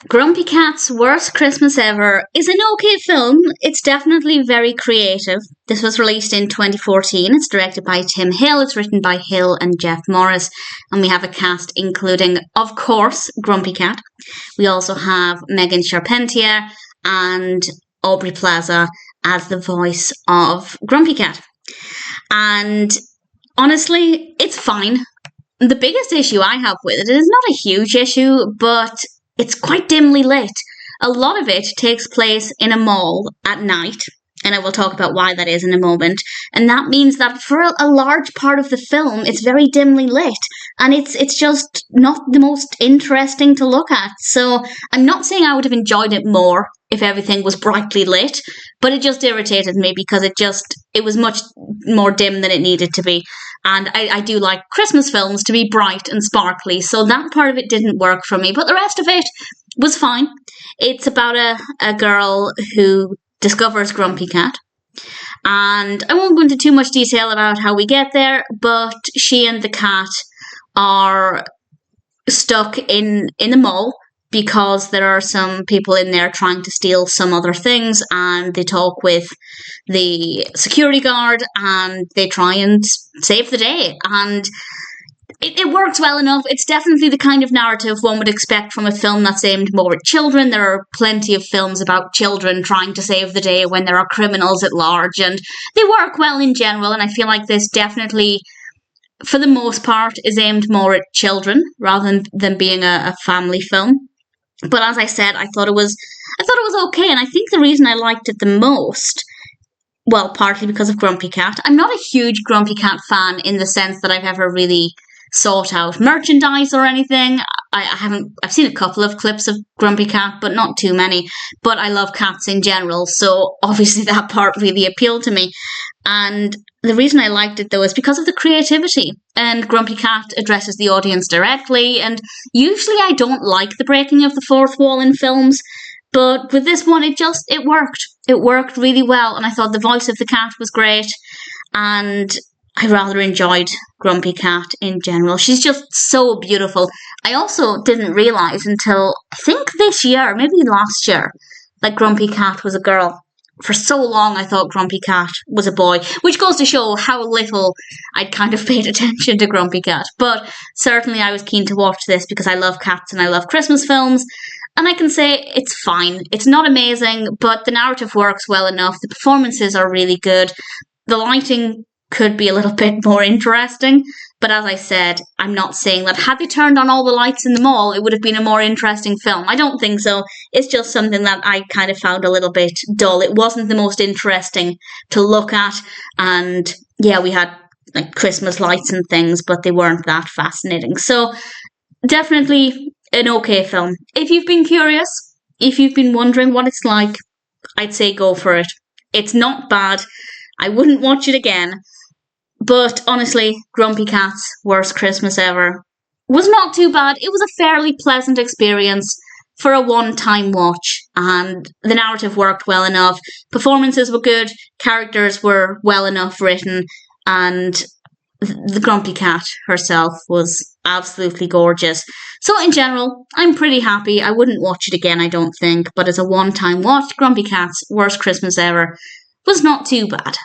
Grumpy Cat's Worst Christmas Ever is an okay film. It's definitely very creative. This was released in 2014. It's directed by Tim Hill. It's written by Hill and Jeff Morris. And we have a cast including, of course, Grumpy Cat. We also have Megan Charpentier and Aubrey Plaza as the voice of Grumpy Cat. And honestly, it's fine. The biggest issue I have with it is not a huge issue, but it's quite dimly lit. A lot of it takes place in a mall at night, and I will talk about why that is in a moment. And that means that for a large part of the film, it's very dimly lit, and it's just not the most interesting to look at. So I'm not saying I would have enjoyed it more if everything was brightly lit, but it just irritated me because it was much more dim than it needed to be. And I do like Christmas films to be bright and sparkly, so that part of it didn't work for me, but the rest of it was fine. It's about a girl who discovers Grumpy Cat, and I won't go into too much detail about how we get there, but she and the cat are stuck in the mall because there are some people in there trying to steal some other things, and they talk with the security guard and they try and save the day. And it works well enough. It's definitely the kind of narrative one would expect from a film that's aimed more at children. There are plenty of films about children trying to save the day when there are criminals at large, and they work well in general. And I feel like this definitely, for the most part, is aimed more at children rather than being a family film. But as I said, I thought it was okay, and I think the reason I liked it the most, well, partly because of Grumpy Cat. I'm not a huge Grumpy Cat fan in the sense that I've ever really sought out merchandise or anything. I've seen a couple of clips of Grumpy Cat, but not too many. But I love cats in general, so obviously that part really appealed to me. And the reason I liked it, though, is because of the creativity. And Grumpy Cat addresses the audience directly, and usually I don't like the breaking of the fourth wall in films, but with this one, it worked. It worked really well, and I thought the voice of the cat was great, and I rather enjoyed Grumpy Cat in general. She's just so beautiful. I also didn't realise until, I think this year, maybe last year, that Grumpy Cat was a girl. For so long, I thought Grumpy Cat was a boy, which goes to show how little I'd kind of paid attention to Grumpy Cat. But certainly I was keen to watch this because I love cats and I love Christmas films. And I can say it's fine. It's not amazing, but the narrative works well enough. The performances are really good. The lighting could be a little bit more interesting. But as I said, I'm not saying that had they turned on all the lights in the mall, it would have been a more interesting film. I don't think so. It's just something that I kind of found a little bit dull. It wasn't the most interesting to look at. And yeah, we had like Christmas lights and things, but they weren't that fascinating. So definitely an okay film. If you've been curious, if you've been wondering what it's like, I'd say go for it. It's not bad. I wouldn't watch it again. But honestly, Grumpy Cat's Worst Christmas Ever was not too bad. It was a fairly pleasant experience for a one-time watch, and the narrative worked well enough. Performances were good, characters were well enough written, and the Grumpy Cat herself was absolutely gorgeous. So in general, I'm pretty happy. I wouldn't watch it again, I don't think, but as a one-time watch, Grumpy Cat's Worst Christmas Ever was not too bad.